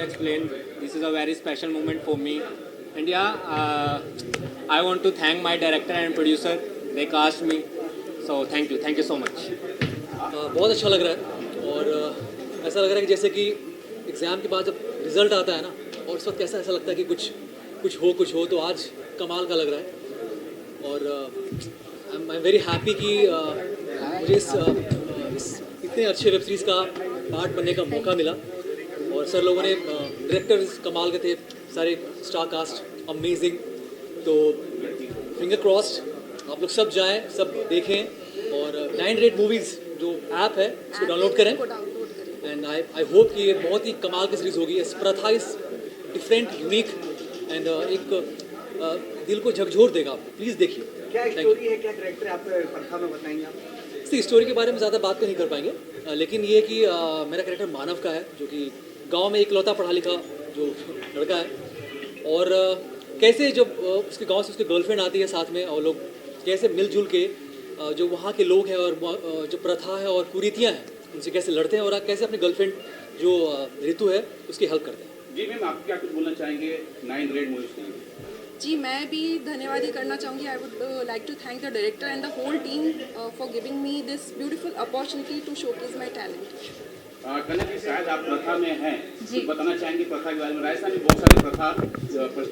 explain. This is a very special moment for me. And yeah, I want to thank my director and producer. They cast me. So thank you so much. बहुत अच्छा लग रहा है और ऐसा लग रहा है कि जैसे कि एग्ज़ाम के बाद जब रिज़ल्ट आता है ना और उस वक्त कैसा ऐसा लगता है कि कुछ हो तो आज कमाल का लग रहा है और आई एम वेरी हैप्पी कि मुझे इस इतने अच्छे वेब सीरीज़ का पार्ट बनने का मौका मिला और सर लोगों ने डायरेक्टर्स कमाल के थे, सारे स्टार कास्ट अमेजिंग। तो फिंगर क्रॉस्ड आप लोग सब जाएं, सब देखें और 9 मूवीज़ जो ऐप है उसको डाउनलोड करें एंड आई होप कि ये बहुत ही कमाल की सीरीज़ होगी। प्रथा इज डिफरेंट यूनिक एंड एक दिल को झकझोर देगा। आप प्लीज़ देखिए। क्या स्टोरी है, क्या कैरेक्टर है आपका प्रथा में, बताएंगे आप? इसकी स्टोरी के बारे में ज़्यादा बात तो नहीं कर पाएंगे, लेकिन ये कि मेरा कैरेक्टर मानव का है जो कि गांव में इकलौता पढ़ा लिखा जो लड़का है और कैसे जब उसके गांव से उसकी गर्लफ्रेंड आती है साथ में और लोग कैसे मिलजुल के जो वहाँ के लोग हैं और जो प्रथा है और कुरीतियाँ हैं उनसे कैसे लड़ते हैं और कैसे अपनी गर्लफ्रेंड जो ऋतु है उसकी हेल्प करते हैं। जी मैम, आप क्या कुछ बोलना चाहेंगे 9 रेड मूवीज के लिए? जी मैं भी धन्यवाद ही करना चाहूँगी। I would like to thank the director and the whole team for giving me this beautiful opportunity to showcase my talent. Kanya ji, शायद आप प्रथा में हैं, जी बताना चाहेंगे प्रथा के बारे में? राजस्थान में बहुत सारी प्रथा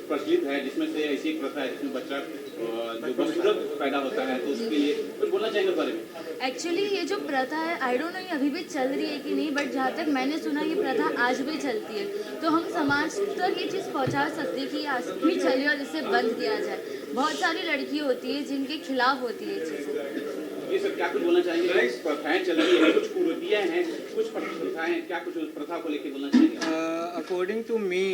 प्रचलित है, जिसमें से ऐसी एक प्रथा है जिसमें बच्चा जो बदसूरत पैदा होता है, तो उसके लिए कुछ बोलना चाहेंगे बारे में? एक्चुअली ये जो प्रथा है आई डोंट नो ये अभी भी चल रही है कि नहीं, बट जहाँ तक मैंने सुना ये प्रथा आज भी चलती है। तो हम समाज तक ये चीज़ पहुँचा सकते हैं कि आज भी चले और इसे बंद किया जाए। बहुत सारी लड़की होती है जिनके खिलाफ होती है ये चीज़ें। ये सर क्या कुछ बोलना चाहेंगे? प्रथाएं चल रही है, कुछ कुरीतियाँ हैं, कुछ प्रथाएं, क्या कुछ उस प्रथा को लेकर बोलना चाहेंगे? अकॉर्डिंग टू मी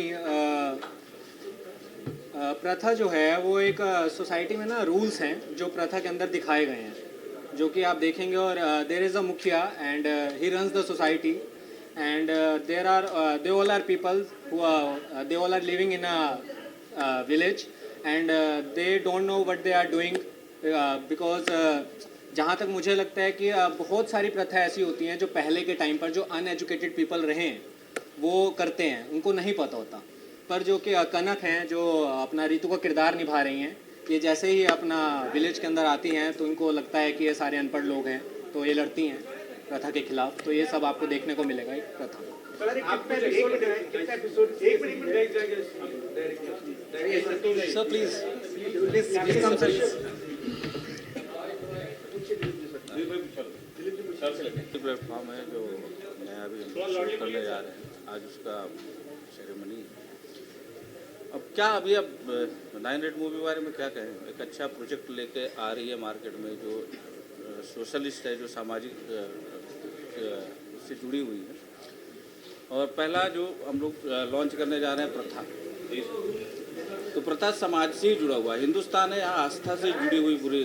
प्रथा जो है वो एक सोसाइटी में ना रूल्स हैं जो प्रथा के अंदर दिखाए गए हैं, जो कि आप देखेंगे। और there is a mukhiya and he runs the society and there are they all are people who they all are living in a village and they don't know what they are doing because जहाँ तक मुझे लगता है कि बहुत सारी प्रथा ऐसी होती हैं जो पहले के टाइम पर जो अनएजुकेटेड पीपल रहे हैं वो करते हैं, उनको नहीं पता होता। पर जो कि कनक हैं जो अपना ऋतु का किरदार निभा रही हैं, ये जैसे ही अपना विलेज के अंदर आती हैं तो इनको लगता है कि ये सारे अनपढ़ लोग हैं, तो ये लड़ती हैं प्रथा के खिलाफ। तो ये सब आपको देखने को मिलेगा एक प्रथा। Sir please come sir. Platform है जो नया अभी हम शुरू करने जा रहे हैं, आज उसका सेरेमनी। अब क्या अभी अब 9 रेड मूवी के बारे में क्या कहें? एक अच्छा प्रोजेक्ट लेके आ रही है मार्केट में जो सोशलिस्ट है, जो सामाजिक से जुड़ी हुई है। और पहला जो हम लोग लॉन्च करने जा रहे हैं प्रथा, तो प्रथा समाज से ही जुड़ा हुआ है। हिंदुस्तान है, यहाँ आस्था से जुड़ी हुई पूरी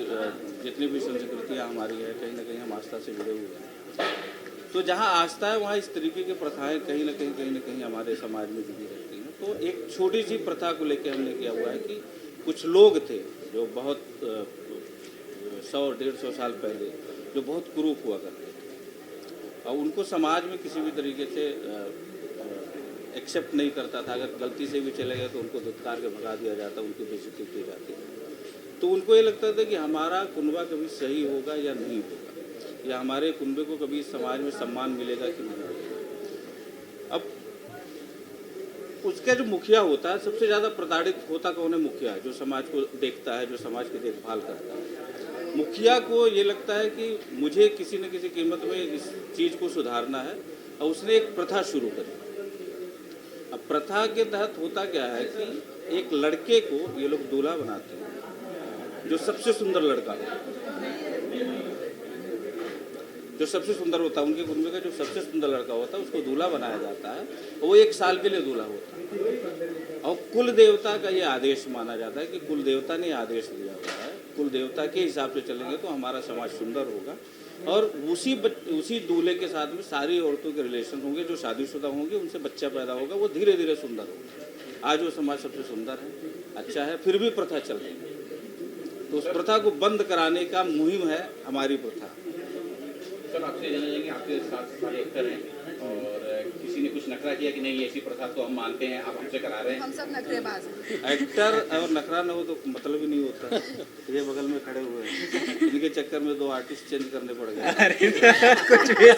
जितनी भी संस्कृतियाँ हमारी है, कहीं ना कहीं हम आस्था से जुड़े हुए हैं। तो जहाँ आस्था है वहाँ इस तरीके की प्रथाएं कहीं ना कहीं हमारे समाज में जुड़ी रहती हैं। तो एक छोटी सी प्रथा को लेकर हमने किया हुआ है कि कुछ लोग थे जो बहुत 100-150 साल पहले जो बहुत कुरूप हुआ करते थे और उनको समाज में किसी भी तरीके से एक्सेप्ट नहीं करता था। अगर गलती से भी चले गए तो उनको धुतकार के भगा दिया जाता, उनकी बेइज्जती की जाती। तो उनको ये लगता था कि हमारा कुनबा कभी सही होगा या नहीं होगा, या हमारे कुनबे को कभी समाज में सम्मान मिलेगा कि नहीं मिलेगा। अब उसका जो मुखिया होता है, सबसे ज़्यादा प्रताड़ित होता कौन है? मुखिया, जो समाज को देखता है, जो समाज की देखभाल करता है। मुखिया को ये लगता है कि मुझे किसी न किसी कीमत में इस चीज़ को सुधारना है और उसने एक प्रथा शुरू करी। अब प्रथा के तहत होता क्या है कि एक लड़के को ये लोग दूल्हा बनाते हैं, जो सबसे सुंदर लड़का हो, जो सबसे सुंदर होता है उनके कुनबे का, जो सबसे सुंदर लड़का होता है उसको दूल्हा बनाया जाता है। वो 1 साल के लिए दूल्हा होता है और कुल देवता का ये आदेश माना जाता है कि कुल देवता ने आदेश दिया हुआ है, कुल देवता के हिसाब से चलेंगे तो हमारा समाज सुंदर होगा। और उसी दूल्हे के साथ में सारी औरतों के रिलेशन होंगे, जो शादीशुदा होंगे उनसे बच्चा पैदा होगा, वो धीरे धीरे सुंदर होगा। आज वो समाज सबसे सुंदर है, अच्छा है, फिर भी प्रथा चल रही है। तो उस प्रथा को बंद कराने का मुहिम है हमारी प्रथा। सर आपसे जानना चाहेंगे, आपके साथ सारे एक्टर हैं और किसी ने कुछ नखरा किया कि नहीं ऐसी प्रथा तो हम मानते हैं, आप हमसे करा रहे हैं? हम सब नखरेबाज हैं। एक्टर और नखरा न हो तो मतलब ही नहीं होता। ये बगल में खड़े हुए हैं, इनके चक्कर में 2 आर्टिस्ट चेंज करने पड़ गए। कुछ भी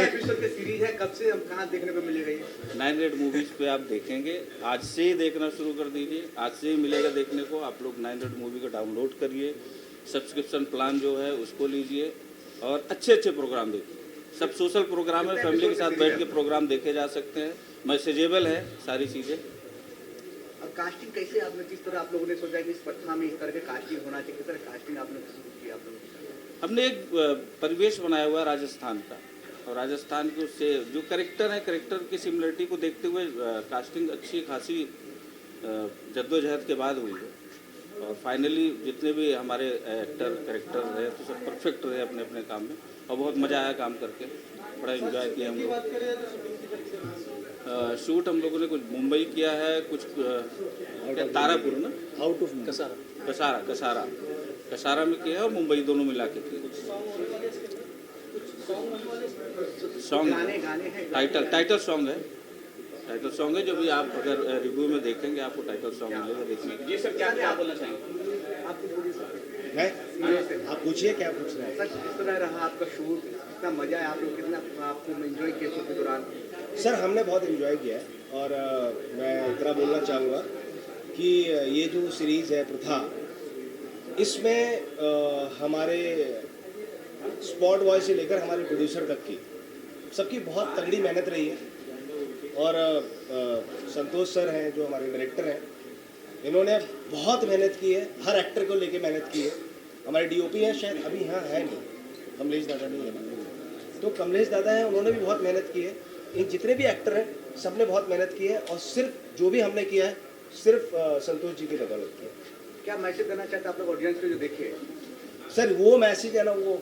एपिसोड की सीरीज है, कब से हम कहाँ देखने को मिलेगा ये? 9 रेड मूवीज पे आप देखेंगे, आज से ही देखना शुरू कर दीजिए, आज से ही मिलेगा देखने को। आप लोग 9 रेड मूवी को डाउनलोड करिए, सब्सक्रिप्शन प्लान जो है उसको लीजिए और अच्छे अच्छे प्रोग्राम देखिए। सब सोशल प्रोग्राम है, फैमिली के साथ बैठ के प्रोग्राम देखे जा सकते हैं, मैसेजेबल है सारी चीज़ें। अब कास्टिंग कैसे आपने, किस तरह आप लोगों ने सोचा कि इस प्रथा में इस तरह के कास्टिंग होना चाहिए, किस तरह कास्टिंग आपने शुरू की आप लोगों ने? हमने एक परिवेश बनाया हुआ है राजस्थान का, और राजस्थान के उससे जो करेक्टर है, करेक्टर की सिमिलरिटी को देखते हुए कास्टिंग अच्छी खासी जद्दोजहद के बाद हुई है। और फाइनली जितने भी हमारे एक्टर करेक्टर रहे तो सब परफेक्ट रहे अपने अपने काम में, और बहुत मज़ा आया काम करके, बड़ा एंजॉय किया हम लोग। शूट हम लोगों ने कुछ मुंबई किया है, कुछ तारापुर ना, आउट ऑफ कसारा कसारा में किया है, और मुंबई दोनों मिला के किया। सॉन्ग गाने हैं टाइटल सॉन्ग है जो भी आप अगर रिव्यू में देखेंगे आपको टाइटल सॉन्ग मिलेगा देखने को। जी सर, क्या क्या बोलना चाहेंगे? आपकी पूरी मैं आप पूछिए क्या पूछ रहे हैं। सर किस तरह रहा आपका शूट, कितना मजा है, आप लोग कितना आपको एंजॉय किया शूट के दौरान? सर हमने बहुत एंजॉय किया है, और मैं इतना बोलना चाहूँगा कि ये जो सीरीज़ है प्रथा, इसमें हमारे स्पॉट बॉय से लेकर हमारे प्रोड्यूसर तक की सबकी बहुत तगड़ी मेहनत रही है। और संतोष सर हैं जो हमारे डायरेक्टर हैं, इन्होंने बहुत मेहनत की है, हर एक्टर को लेके मेहनत की है। हमारे डीओपी हैं, शायद अभी यहाँ है नहीं, कमलेश दादा नहीं है ना, तो कमलेश दादा हैं, उन्होंने भी बहुत मेहनत की है। इन जितने भी एक्टर हैं सब ने बहुत मेहनत की है, और सिर्फ जो भी हमने किया है सिर्फ संतोष जी की बदौलत की है। क्या मैसेज देना चाहते हैं आप लोग ऑडियंस को जो देखे? सर वो मैसेज है ना, वो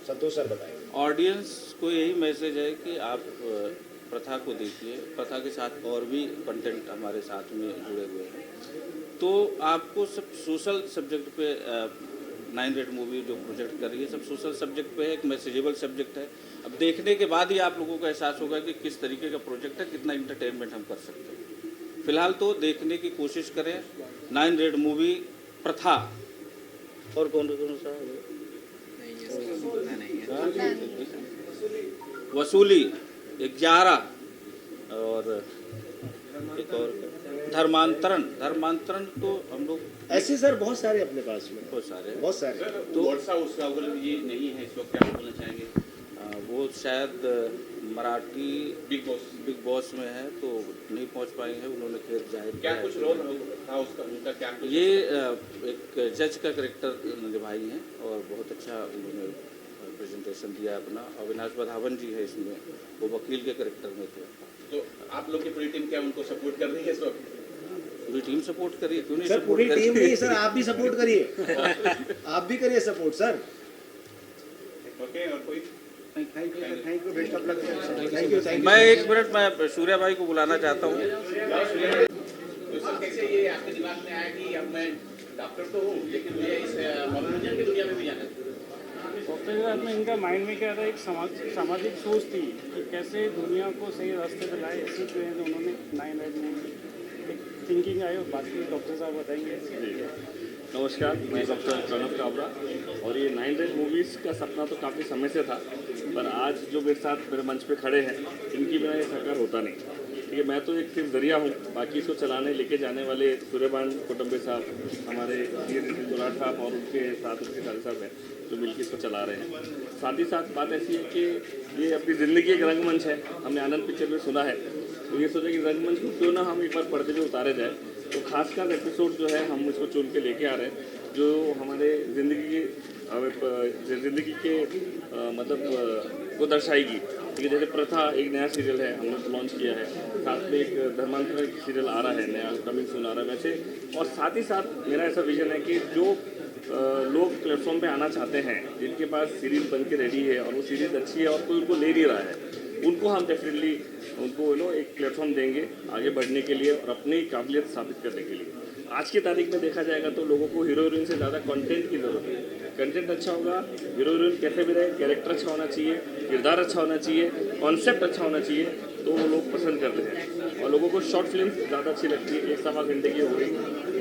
संतोष सर बताएं। ऑडियंस को यही मैसेज है कि आप प्रथा को देखिए, प्रथा के साथ और भी कंटेंट हमारे साथ में जुड़े हुए हैं, तो आपको सब सोशल सब्जेक्ट पे 9 रेड मूवी जो प्रोजेक्ट कर रही है सब सोशल सब्जेक्ट पे है, एक मैसेजेबल सब्जेक्ट है। अब देखने के बाद ही आप लोगों को एहसास होगा कि किस तरीके का प्रोजेक्ट है, कितना इंटरटेनमेंट हम कर सकते हैं। फिलहाल तो देखने की कोशिश करें 9 रेड मूवी प्रथा। और कौन सा वसूली 11 और एक और धर्मांतरण तो हम लोग ऐसे सर बहुत सारे अपने पास में, बहुत सारे तो वर्षा उसका अगर ये नहीं है इस वक्त, क्या आप बोलना चाहेंगे? वो शायद मराठी बिग बॉस में है तो नहीं पहुंच पाए हैं, उन्होंने खेत जाहिर क्या किया कुछ है। रोल था उसका, उनका क्या कुछ? ये एक जज का करेक्टर निभाई हैं और बहुत अच्छा उन्होंने प्रेजेंटेशन दिया अपना। अविनाश बधावन जी है इसमें, वो वकील के करेक्टर में थे। तो आप लोग की पूरी टीम क्या उनको सपोर्ट कर रही है इस वक्त? पूरी टीम सपोर्ट करिए, क्यों नहीं सर, पूरी सपोर्ट टीम करिए? नहीं सर, आप भी सपोर्ट करिए, आप भी करिए सपोर्ट सर। ओके, और कोई? Thank you, best of luck. Thank you. मैं 1 मिनट मैं सूर्या भाई को बुलाना चाहता हूँ। तो सर कैसे ये आपके दिमाग में आया कि अब मैं डॉक्टर तो हूँ लेकिन मुझे इस मनोरंजन की दुनिया में भी जाना है? सॉफ्टवेयर में इनका माइंड में क्या था, एक सामाजिक सोच थी कि कैसे दुनिया को सही रास्ते पे लाए। इसी की वजह से उन्होंने 9 रेड मूवी एक थिंकिंग आई, और बाकी डॉक्टर साहब बताएंगे। नमस्कार, मैं डॉक्टर प्रणव काबरा, और ये 9 रेड मूवीज़ का सपना तो काफ़ी समय से था, पर आज जो मेरे साथ मेरे मंच पे खड़े हैं इनकी बिना ये साकार होता नहीं। ठीक है, मैं तो एक सिर्फ जरिया हूँ, बाकी इसको चलाने लेके जाने वाले सूर्यभान कुटुंबे साहब, हमारे दुलार साहब और उनके साथ उनके सारे साहब हैं जो मिलकर इसको चला रहे हैं। साथ ही साथ बात ऐसी है कि ये अपनी ज़िंदगी एक रंगमंच है। हमने आनंद पिक्चर में सुना है, तो ये सोचा कि रंगमंच को क्यों ना हम एक बार पर्दे पे उतारे जाए। तो खासकर एपिसोड जो है हम इसको चुन के लेके आ रहे हैं जो हमारे ज़िंदगी के मतलब को दर्शाएगी। ठीक है, जैसे प्रथा एक नया सीरियल है, हमने लॉन्च किया है, साथ में एक धर्मांतरण सीरियल आ रहा है नया, कमिंग सून आ रहा है वैसे। और साथ ही साथ मेरा ऐसा विजन है कि जो लोग प्लेटफॉर्म पे आना चाहते हैं, जिनके पास सीरीज बन के रेडी है और वो सीरीज़ अच्छी है और कोई उनको ले नहीं रहा है, उनको हम डेफिनेटली उनको एक प्लेटफॉर्म देंगे आगे बढ़ने के लिए और अपनी काबिलियत साबित करने के लिए। आज की तारीख में देखा जाएगा तो लोगों को हीरो हीरोइन से ज़्यादा कंटेंट की ज़रूरत है। कंटेंट अच्छा होगा, हीरो हीरोइन कैसे भी रहे, कैरेक्टर अच्छा होना चाहिए, किरदार अच्छा होना चाहिए, कॉन्सेप्ट अच्छा होना चाहिए, तो वो लोग पसंद करते हैं। और लोगों को शॉर्ट फिल्म ज़्यादा अच्छी लगती है, 1-1.25 घंटे की हो गई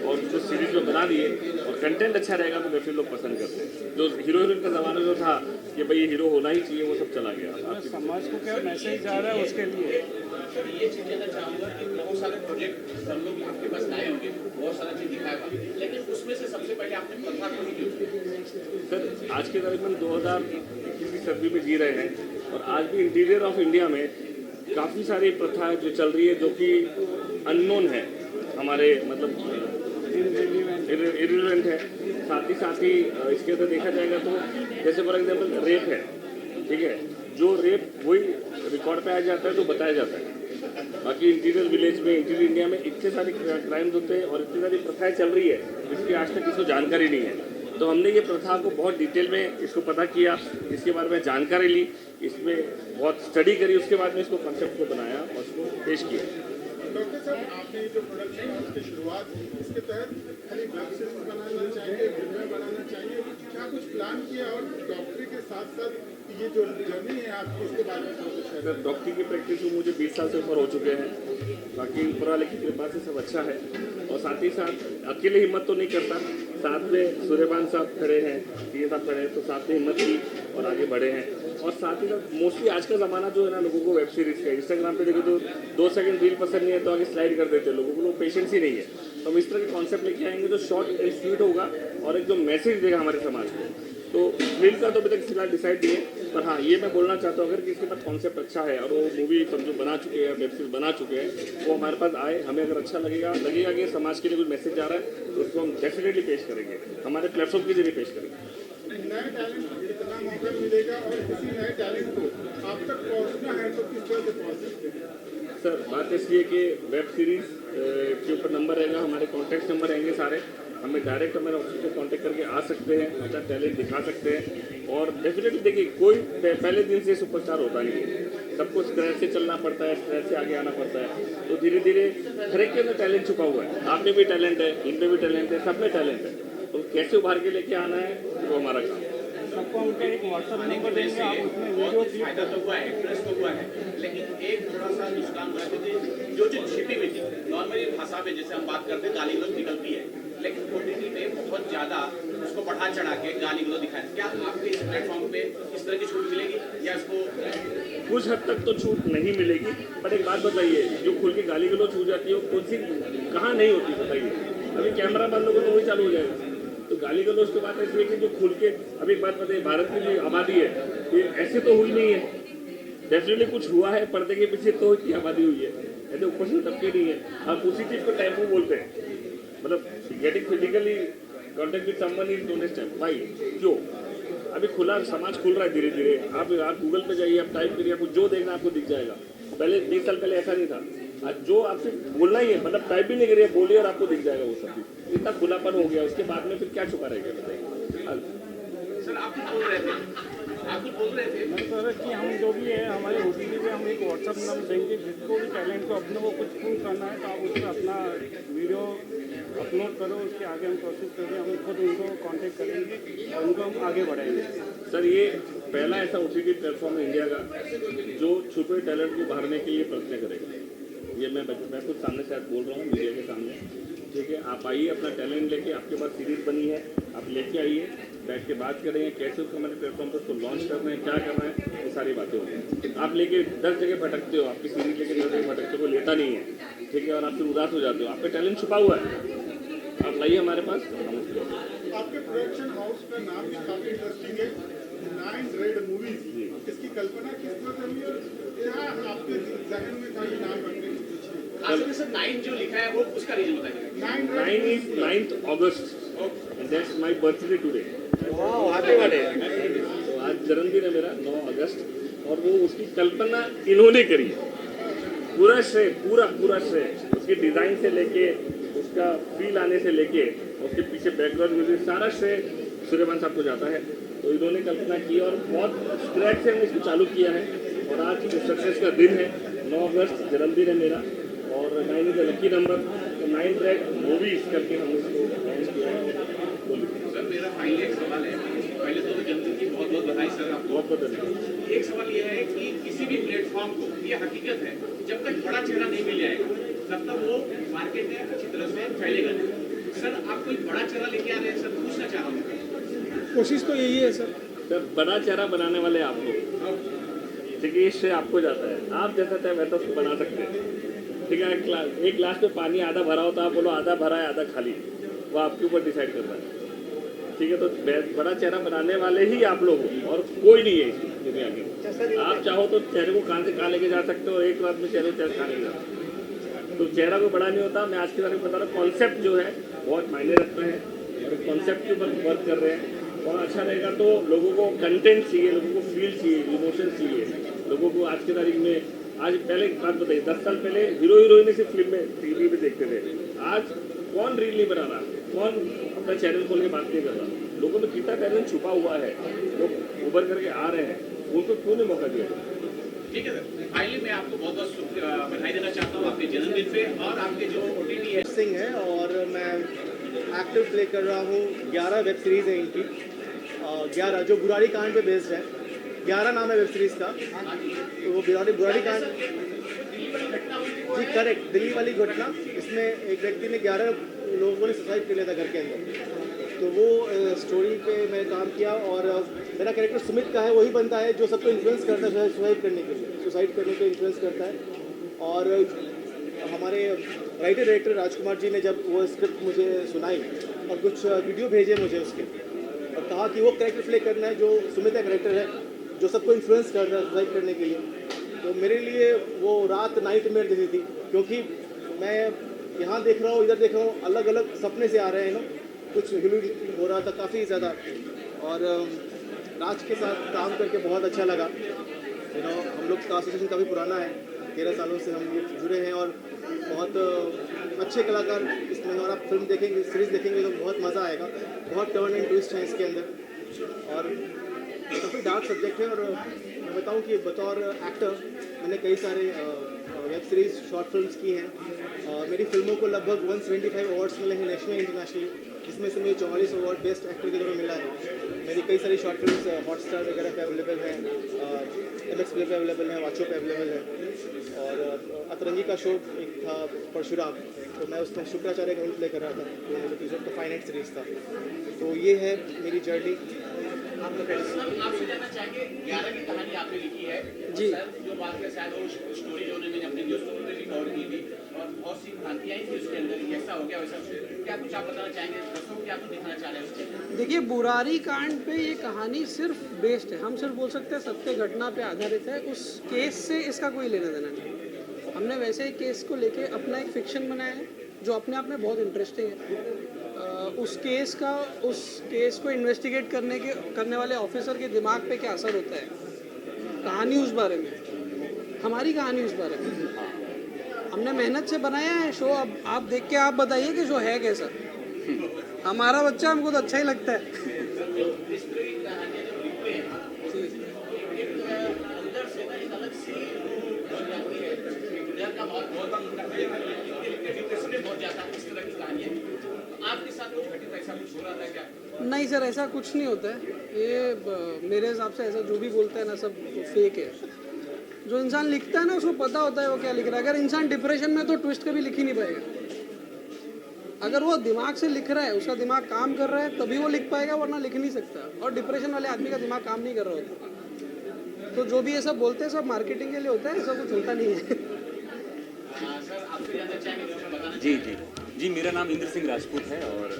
और उसको सीरीज में बना दिए और कंटेंट अच्छा रहेगा तो फिर लोग पसंद करते हैं। जो हीरो हीरोइन का ज़माना जो था कि भाई हीरो होना ही चाहिए, वो सब चला गया। समाज को क्या मैसेज जा रहा है उसके लिए ये चीज़ कहना चाहूँगा कि बहुत सारे प्रोजेक्ट सब लोग आपके पास लाए होंगे, बहुत सारा चीज़ दिखाया होगा, लेकिन उसमें से सबसे पहले आपने प्रथा को ही क्यों? सर आज के तारीख में 2021 की सदी में जी रहे हैं और आज भी इंटीरियर ऑफ इंडिया में काफ़ी सारी प्रथा जो चल रही है जो कि अननोन है, हमारे मतलब इरिलेवेंट है। साथ ही इसके अंदर देखा जाएगा तो जैसे फॉर एग्जांपल रेप है, ठीक है, जो रेप वही रिकॉर्ड पे आ जाता है तो बताया जाता है। बाकी इंटीरियर विलेज में, इंटीरियर इंडिया में इतने सारे क्राइम्स होते हैं और इतनी सारी प्रथाएं चल रही है जिसकी आज तक किसी को जानकारी नहीं है। तो हमने ये प्रथा को बहुत डिटेल में इसको पता किया, इसके बारे में जानकारी ली, इसमें बहुत स्टडी करी, उसके बाद में इसको कॉन्सेप्ट को बनाया और उसको पेश किया। डॉक्टर साहब, आपने जो प्रोडक्शन हाउस की शुरुआत की, इसके तहत खाली वेब सीरीज बनाना चाहिए, फिल्में बनाना चाहिए, क्या कुछ प्लान किया? और डॉक्टरी के साथ साथ ये जो जर्नी है आपकी, इसके बारे में थोड़ा कुछ सर डॉक्टरी की प्रैक्टिस में मुझे 20 साल से ऊपर हो चुके हैं। बाकी ऊपर वाले की कृपा से सब अच्छा है और साथ ही साथ अकेले हिम्मत तो नहीं करता, साथ में सूर्यभान साहब खड़े हैं, ये साहब खड़े हैं, तो साथ में हिम्मत की और आगे बढ़े हैं। और साथ ही साथ मोस्टली आज का ज़माना जो है ना, लोगों को वेब सीरीज़ का, इंस्टाग्राम पे देखो तो 2 सेकंड रील पसंद नहीं है तो आगे स्लाइड कर देते हैं, लोगों को पेशेंस ही नहीं है। तो हम इस तरह के कॉन्सेप्ट लेके आएंगे जो शॉर्ट एंड स्वीट होगा और एक जो मैसेज देगा हमारे समाज को। तो फिल्म का तो अभी तक फिलहाल डिसाइड नहीं है, पर हाँ ये मैं बोलना चाहता हूँ अगर किसी के पास कॉन्सेप्ट अच्छा है और वो मूवी समझो बना चुके हैं, वेब सीरीज बना चुके हैं, वो हमारे पास आए, हमें अगर अच्छा लगेगा कि समाज के लिए कुछ मैसेज जा रहा है तो उसको हम डेफिनेटली पेश करेंगे, हमारे प्लेटफॉर्म के जरिए पेश करेंगे। नए टैलेंट को कितना मौका मिलेगा और किसी नए टैलेंट को आप तक पहुँचना है तो किस तरह से पहुँच सकते हैं? सर बात इसलिए कि वेब सीरीज़ के ऊपर नंबर रहेगा, हमारे कॉन्टैक्ट नंबर रहेंगे सारे, हमें डायरेक्ट हमारे ऑफिस को कांटेक्ट करके आ सकते हैं, अपना टैलेंट दिखा सकते हैं। और डेफिनेटली देखिए कोई पहले दिन से सुपरस्टार होता नहीं है, सबको स्क्रैच से चलना पड़ता है, स्क्रैच से आगे आना पड़ता है। तो धीरे धीरे हर एक के अंदर टैलेंट छुपा हुआ है, आप में भी टैलेंट है, इनमें भी टैलेंट है, सब में टैलेंट है, तो कैसे उभार के लेके आना है वो हमारा काम है। सबको उनका एक व्हाट्सएप नंबर देंगे, आप उसमें वीडियो फायदा तो हुआ है, इंटरेस्ट तो हुआ है, लेकिन एक थोड़ा सा नुकसान हुआ है जो छिपी हुई थी। नॉर्मली भाषा में जैसे हम बात करते हैं गाली गलौज निकलती है, लेकिन ओटीटी में बहुत ज़्यादा उसको बढ़ा चढ़ा के गाली गलौज दिखाया। क्या आपके इस प्लेटफॉर्म पे इस तरह की छूट मिलेगी या इसको? कुछ हद तक तो छूट नहीं मिलेगी, पर एक बात बताइए, जो खुल के गाली गलौज हो जाती है वो कौन सी कहाँ नहीं होती बताइए? अभी कैमरा बंद होगा तो वही चालू हो जाएगा। तो गाली गलौज की बात ऐसी है कि जो खुल के, अभी एक बात बताइए, भारत की जो आबादी है ये ऐसे तो हुई नहीं है, डेफिनेटली कुछ हुआ है, पर्दे के पीछे तो की आबादी हुई है, ऐसे ऊपर से टपकी नहीं है। आप उसी चीज़ को टैबू बोलते हैं, मतलब getting physically contact with someone is known as taboo. भाई क्यों? अभी खुला समाज खुल रहा है धीरे धीरे, आप गूगल पे जाइए, आप टाइप करिए, आपको जो देखना आपको दिख जाएगा। पहले 20 साल पहले ऐसा नहीं था, आज जो आपसे बोलना ही है, मतलब टाइप भी नहीं करिए, बोलिए और आपको दिख जाएगा वो सब। इतना खुलापन हो गया, उसके बाद में फिर क्या छुपा रहेगा बताइए? सर आप बोल रहे थे, मैं कह रहा कि हम जो भी है हमारे ओटीटी पे हम एक व्हाट्सएप नंबर देंगे, जिसको भी टैलेंट को अपने को कुछ प्रूव करना है तो आप उसमें अपना वीडियो अपलोड करो, उसके आगे हम प्रोसेस करेंगे, हम खुद उनको कांटेक्ट करेंगे और उनको हम आगे बढ़ाएंगे। सर ये पहला ऐसा ओटीटी प्लेटफॉर्म है इंडिया का जो छुपे टैलेंट को उभारने के लिए प्रयत्न करेगा। ये मैं खुद सामने शायद बोल रहा हूँ मीडिया के सामने, ठीक है? आप आइए, अपना टैलेंट लेके, आपके पास सीरीज बनी है, आप लेके आइए, बैठ के बात करेंगे कैसे उसको हमारे प्लेटफॉर्म पर उसको लॉन्च करना है, क्या करना है, वो सारी बातें होंगी। आप लेके 10 जगह भटकते हो, आपकी सीरीज लेके 10 जगह भटकते हो, लेता नहीं है, ठीक है? और आप फिर उदास हो जाते हो, आपका टैलेंट छुपा हुआ है, आप लाइए हमारे पास। आपके प्रोडक्शन हाउस का नाम भी काफी इंटरेस्टिंग है, 9 रेड मूवीज। इसकी कल्पना किस तरह से हुई और क्या आपके जहन में था ये नाम रखने की? सर 9 जो लिखा है वो उसका रीजन बताइए। 9 is 9th August and that's my birthday today। Happy birthday. तो आज जन्मदिन है मेरा 9 अगस्त, और वो उसकी कल्पना इन्होंने करी है। पूरा श्रेय, पूरा श्रेय उसके डिज़ाइन से लेके, उसका फील आने से लेके, उसके पीछे बैकग्राउंड म्यूजिक, सारा श्रेय सूर्यभान साहब को जाता है। तो इन्होंने कल्पना की और बहुत स्क्रैच से हमने इसको चालू किया है और आज सक्सेस का दिन है। 9 अगस्त जन्मदिन है मेरा और 9 इज अ लकी नंबर। तो नाइन रेड मूवीज करके हमने इसको लॉन्च किया है। सर मेरा फाइनल एक सवाल है, पहले तो जन्मदिन की बहुत बहुत बधाई सर आपको। बहुत बहुत धन्यवाद। एक सवाल यह है कि किसी भी प्लेटफॉर्म को, ये हकीकत है, जब तक बड़ा चेहरा नहीं मिल जाएगा तब तक वो मार्केट में अच्छी तरह से फैलेगा नहीं। सर आप कोई बड़ा चेहरा लेके आ रहे हैं, सर पूछना चाह रहा हूँ। कोशिश तो यही है सर। सर बड़ा चेहरा बनाने वाले आप लोग, ठीक है, इससे आपको जाता है, आप जैसा चाहे वैसा उसको बना सकते हैं, ठीक है। एक गिलास में पानी आधा भरा होता है, आप बोलो आधा भरा है आधा खाली, वो आपके ऊपर डिसाइड करता है, ठीक है। तो बड़ा चेहरा बनाने वाले ही आप लोग हो और कोई नहीं है इस दुनिया के। आप चाहो तो चेहरे को कान से कहाँ लेके जा सकते हो, एक रात में चेहरे को कहाँ लेके जा सकते हो। तो चेहरा को बड़ा नहीं होता। मैं आज के बारे में बता रहा हूँ, कॉन्सेप्ट जो है बहुत मायने रखते हैं और कॉन्सेप्ट के ऊपर वर्क कर रहे हैं। और अच्छा रहेगा तो लोगों को कंटेंट चाहिए, लोगों को फील चाहिए, इमोशन चाहिए लोगों को। आज की तारीख में, आज पहले एक बात बताइए, 10 साल पहले हीरो हीरोइन सिर्फ फिल्म में टीवी पे देखते थे। आज कौन रील नहीं बना रहा, कौन अपना चैनल खोल के बात नहीं कर रहा। लोगों में कितना टैलेंट छुपा हुआ है, लोग उभर करके आ रहे हैं, उनको क्यों नहीं मौका दिया। ठीक है सर, फाइनली मैं आपको बहुत बहुत बधाई देना चाहता हूँ आपके जन्मदिन पे। और आपके जो OTT है सिंह है और मैं एक्टिव प्ले कर रहा हूँ। 11 वेब सीरीज़ है इनकी, 11 जो बुराड़ी कांड पे बेस्ड है। 11 नाम है वेब सीरीज़ का। तो वो बुराड़ी कांड, जी करेक्ट, दिल्ली वाली घटना। इसमें एक व्यक्ति ने 11 लोगों ने सुसाइड कर लिया था घर के अंदर। तो वो स्टोरी पे मैं काम किया और मेरा कैरेक्टर सुमित का है, वही बनता है जो सबको इन्फ्लुएंस करता है सुसाइड करने के लिए, सुसाइड करने को इन्फ्लुएंस करता है। और हमारे राइटर डायरेक्टर राजकुमार जी ने जब वो स्क्रिप्ट मुझे सुनाई और कुछ वीडियो भेजे मुझे उसके, और कहा कि वो कैरेक्टर प्ले करना है जो सुमित का कैरेक्टर है, जो सबको इन्फ्लुएंस कर रहा है सुसाइड करने के लिए। तो मेरे लिए वो रात नाइटमेयर जैसी थी, क्योंकि मैं यहाँ देख रहा हूँ, इधर देख रहा हूँ, अलग अलग सपने से आ रहे हैं ना, कुछ ह्यूमिड हो रहा था काफ़ी ज़्यादा। और राज के साथ काम करके बहुत अच्छा लगा। हम लोग का एसोसिएशन काफ़ी पुराना है, 13 सालों से हम लोग जुड़े हैं और बहुत अच्छे कलाकार इसमें। और आप फिल्म देखेंगे, सीरीज़ देखेंगे तो बहुत मज़ा आएगा। बहुत टर्न एंड ट्विस्ट है इसके अंदर और काफ़ी डार्क सब्जेक्ट है। और मैं बताऊं कि बतौर एक्टर मैंने कई सारे वेब सीरीज़, शॉर्ट फिल्म्स की हैं। मेरी फिल्मों को लगभग 175 अवार्ड्स मिले हैं नेशनल इंटरनेशनल, जिसमें से मुझे 44 अवार्ड बेस्ट एक्टर के तौर पर मिला है। मेरी कई सारी शॉर्ट फिल्म्स हॉटस्टार वगैरह पे अवेलेबल हैं, MX प्ले पे अवेलेबल हैं, वाचो पे अवेलेबल है। और अतरंगी का शो एक था परशुराम, तो मैं उसमें शुक्राचार्य का रोल प्ले कर रहा था, तो एपिसोड का फाइनाइट सीरीज़ था। तो ये है मेरी जर्नी। आपसे जानना चाहेंगे, 11 की कहानी आपने लिखी है जी, जो बात में शायद वो स्टोरी जो मैंने अपने न्यूज़ पेपर में रिकॉर्ड की थी और बहुत सी भ्रांतियाँ थी उसके अंदर, कैसा हो गया वैसा, क्या कुछ आप बताना चाहेंगे दोस्तों को, क्या कुछ दिखाना चाह रहे हैं उसके? देखिए, बुराड़ी कांड पे ये कहानी सिर्फ बेस्ड है, हम सिर्फ बोल सकते हैं सत्य घटना पे आधारित है। उस केस से इसका कोई लेना देना नहीं। हमने वैसे ही केस को लेके अपना एक फिक्शन बनाया है जो अपने आप में बहुत इंटरेस्टिंग है। उस केस को इन्वेस्टिगेट करने वाले ऑफिसर के दिमाग पे क्या असर होता है, कहानी उस बारे में, हमारी कहानी उस बारे में। हमने मेहनत से बनाया है शो। अब आप देख के आप बताइए कि शो है कैसा। हमारा बच्चा हमको तो अच्छा ही लगता है। नहीं सर, ऐसा कुछ नहीं होता है। ये मेरे हिसाब से ऐसा जो भी बोलता है ना, सब फेक है। जो इंसान लिखता है ना, उसको पता होता है वो क्या लिख रहा है। अगर इंसान डिप्रेशन में तो ट्विस्ट कभी लिख ही नहीं पाएगा। अगर वो दिमाग से लिख रहा है, उसका दिमाग काम कर रहा है, तभी वो लिख पाएगा, वरना लिख नहीं सकता। और डिप्रेशन वाले आदमी का दिमाग काम नहीं कर रहा होता। तो जो भी ये सब बोलते हैं सब मार्केटिंग के लिए होता है, ऐसा कुछ होता नहीं है। जी जी जी, मेरा नाम इंद्र सिंह राजपूत है और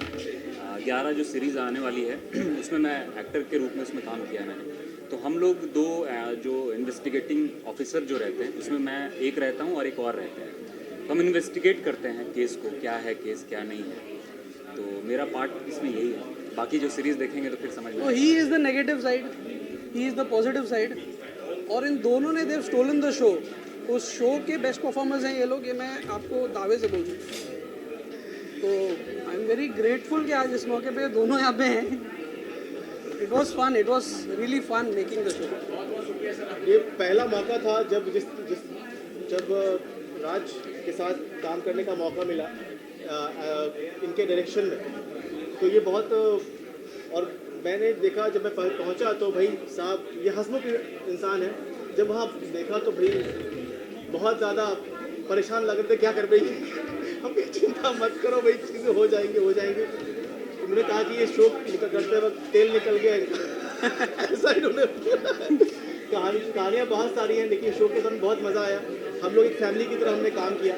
11 जो सीरीज़ आने वाली है उसमें मैं एक्टर के रूप में उसमें काम किया मैंने। तो हम लोग दो जो इन्वेस्टिगेटिंग ऑफिसर जो रहते हैं उसमें मैं एक रहता हूँ और एक और रहते हैं। तो हम इन्वेस्टिगेट करते हैं केस को, क्या है केस क्या नहीं है। तो मेरा पार्ट इसमें यही है। बाकी जो सीरीज़ देखेंगे तो फिर समझ में। He is the negative side, he is the positive side. और इन दोनों ने देव स्टोलन द शो। उस शो के बेस्ट परफॉर्मर्स हैं ये लोग, ये मैं आपको दावे से बोल सकता हूँ। तो आई एम वेरी ग्रेटफुल कि आज इस मौके पे दोनों यहाँ पे हैं। It was fun, it was really fun making the show. ये पहला मौका था जब राज के साथ काम करने का मौका मिला। इनके डायरेक्शन में, तो ये बहुत और मैंने देखा जब मैं पहुंचा तो भाई साहब ये हंसमुख इंसान है। जब वहाँ देखा तो भाई बहुत ज़्यादा परेशान लग रहे थे, क्या कर भाई हम चिंता मत करो भाई, चीज़ें हो जाएंगी हो जाएंगी। उन्होंने कहा कि ये शो करते वक्त तेल निकल गया ऐसा इन्होंने कहानियाँ बहुत सारी हैं, लेकिन शो के दौरान बहुत मज़ा आया। हम लोग एक फैमिली की तरह हमने काम किया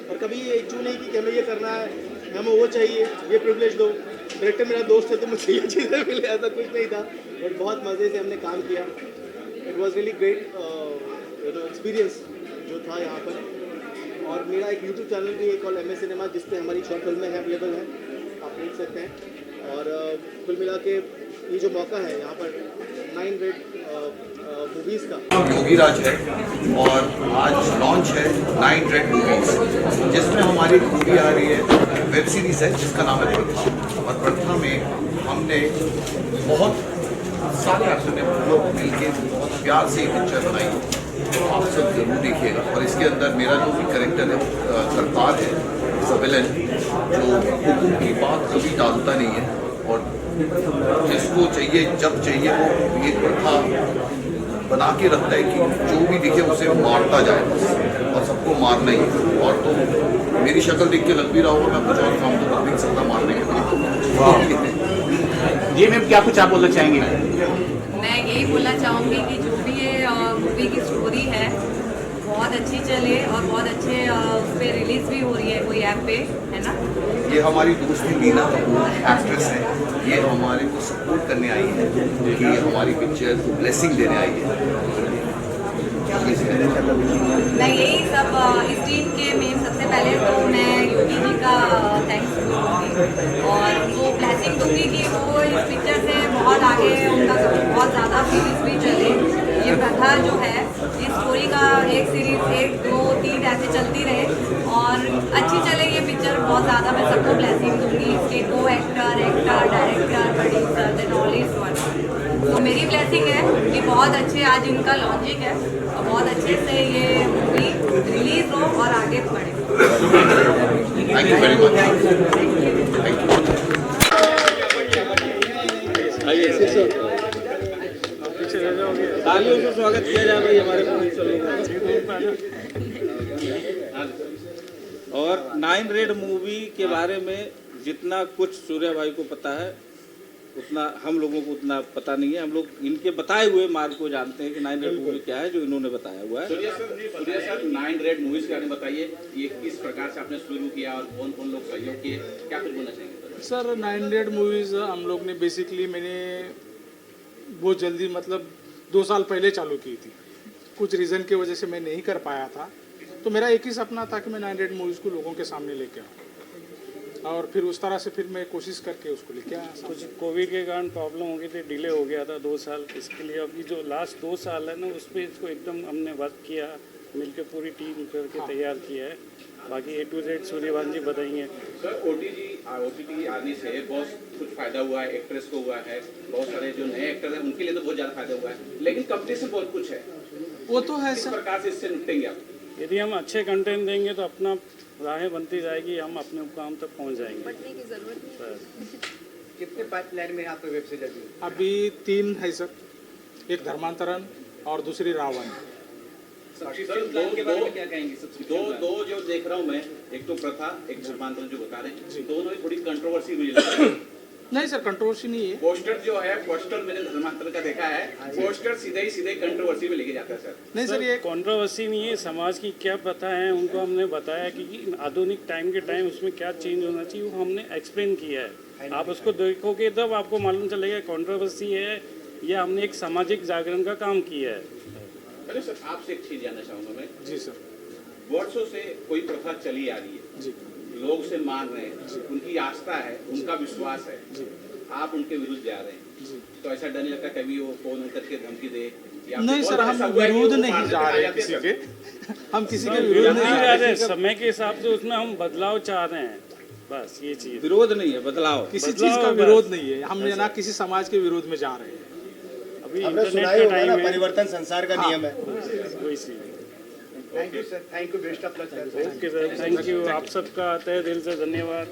और कभी ये इच्छू नहीं कि हमें ये करना है, हमें वो चाहिए, ये प्रिविलेज दो। डायरेक्टर मेरा दोस्त है तो मुझे ये चीज़ें मिले, ऐसा कुछ नहीं था, बट बहुत मज़े से हमने काम किया। It was really great experience जो था यहाँ पर। और मेरा एक यूट्यूब चैनल भी है कॉल MS सिनेमा, जिस पे हमारी शॉर्ट फिल्में हैं अवेलेबल हैं, आप देख सकते हैं। और कुल मिला के ये जो मौका है यहाँ पर 9 रेड मूवीज़ का, योगीराज है और आज लॉन्च है 9 रेड मूवीज़, जिसमें हमारी मूवी आ रही है, वेब सीरीज़ है जिसका नाम है प्रथा। और प्रथा में हमने बहुत सारे एक्टर ने लोग मिलके बहुत प्यार से पिक्चर बनाई, तो आप सब जरूर देखिएगा। और इसके अंदर मेरा जो भी करेक्टर है करतार है, विलन, जो हुक्म की बात कभी टालता नहीं है और जिसको चाहिए जब चाहिए वो एक प्रथा बना के रखता है कि जो भी दिखे उसे मारता जाए और सबको मारना ही। और तो मेरी शक्ल देख के लग भी रहा होगा मैं कुछ और काम तो कर नहीं सकता मारने के लिए। जी मैम, क्या कुछ आप बोलना चाहेंगे? मैं यही बोलना चाहूँगी कि जो भी ये मूवी की स्टोरी है बहुत अच्छी चले और बहुत अच्छे उस पर रिलीज भी हो रही है कोई ऐप पे, है ना। ये हमारी दोस्त थी मीना कपूर, एक्ट्रेस है, ये हमारे को सपोर्ट करने आई है कि हमारी पिक्चर को ब्लेसिंग देने आई है। मैं यही सब इस टीम के मेन सबसे पहले तो मैं योगी जी का थैंक्स करूँगी और वो ब्लेसिंग दूंगी कि वो इस पिक्चर से बहुत आगे उनका बहुत ज़्यादा सीरीज भी चले। ये प्रथा जो है इस स्टोरी का एक सीरीज 1, 2, 3 ऐसे चलती रहे और अच्छी चले ये पिक्चर बहुत ज़्यादा। मैं सबको ब्लेसिंग दूंगी, इसके को actor, director, producer, then all is one. तो मेरी ब्लेसिंग है कि बहुत अच्छे आज इनका लॉन्चिंग है और बहुत अच्छे से ये मूवी रिलीज हो और आगे बढ़े। Thank you very much. तालियों से स्वागत किया जा रहा है हमारे और 9 रेड मूवी के बारे में जितना कुछ सूर्या भाई को पता है उतना हम लोगों को उतना पता नहीं है। हम लोग इनके बताए हुए मार्ग को जानते हैं कि 9 रेड मूवी क्या है जो इन्होंने बताया हुआ है। सूर्या सर 9 रेड मूवीज के बारे में बताइए, ये किस प्रकार से आपने शुरू किया और कौन कौन लोग सहयोग किए, क्या कुछ बोलना चाहेंगे? सर 9 रेड मूवीज़ हम लोग ने बेसिकली मैंने बहुत जल्दी मतलब 2 साल पहले चालू की थी। कुछ रीज़न की वजह से मैं नहीं कर पाया था, तो मेरा एक ही सपना था कि मैं 9 रेड मूवीज़ को लोगों के सामने लेके आऊँ और फिर उस तरह से फिर मैं कोशिश करके उसको लेके आया। कुछ कोविड के कारण प्रॉब्लम हो गई थी, डिले हो गया था 2 साल। इसके लिए अभी जो लास्ट 2 साल है ना उस पर इसको एकदम हमने वर्क किया, मिलकर पूरी टीम करके तैयार किया है। बाकी A to Z सूर्यभान जी बताएंगे। सर OTT आने से बहुत कुछ फायदा हुआ है, एक्ट्रेस को हुआ है, बहुत सारे जो नए एक्टर हैं उनके लिए तो बहुत ज़्यादा फायदा हुआ है, लेकिन कंपटीशन बहुत कुछ है। वो तो है किस प्रकार से इससे निपटेंगे आप? यदि हम अच्छे कंटेंट देंगे तो अपना राहें बनती जाएगी, हम अपने मुकाम तक पहुंच जाएंगे। बढ़ने की जरूरत नहीं। कितने पाइपलाइन में आपका वेब सीरीज अभी? अभी 3 है सर, एक धर्मांतरण और दूसरी रावण। दो जो देख रहा हूँ मैं, एक तो प्रथा, एक धर्मांतरण जो बता रहे हैं, दोनों में थोड़ी कंट्रोवर्सी हुई है। नहीं सर, कंट्रोवर्सी नहीं है। पोस्टर जो है, पोस्टर मैंने धर्मांतरण का देखा है, पोस्टर सीधे कंट्रोवर्सी में लेके जाता है सर। नहीं सर, ये कंट्रोवर्सी नहीं है, समाज की क्या प्रथा है उनको हमने बताया कि आधुनिक टाइम के टाइम उसमें क्या चेंज होना चाहिए वो हमने एक्सप्लेन किया है। आप उसको देखोगे तब आपको मालूम चलेगा कंट्रोवर्सी है या हमने एक सामाजिक जागरण का काम किया है। अरे सर, आपसे एक चीज जानना चाहूँगा मैं। जी सर। वर्षों से कोई प्रथा चली आ रही है, जी, लोग से मान रहे हैं, उनकी आस्था है, उनका विश्वास है, आप उनके विरुद्ध जा रहे हैं, तो ऐसा डर नहीं लगता कभी वो फोन करके धमकी दे? नहीं सर, हम विरोध नहीं जा रहे किसी के, हम किसी के विरोध नहीं जा रहे। समय के हिसाब से उसमें हम बदलाव चाह रहे हैं, बस ये चीज। विरोध नहीं है, बदलाव। किसी चीज का विरोध नहीं है, हम ना किसी समाज के विरोध में जा रहे हैं। हमने सुना ही होगा ना, परिवर्तन संसार का नियम है। वही सी thank you sir, thank you, best of luck sir. Okay sir, thank you, आप सबका तहे दिल से धन्यवाद।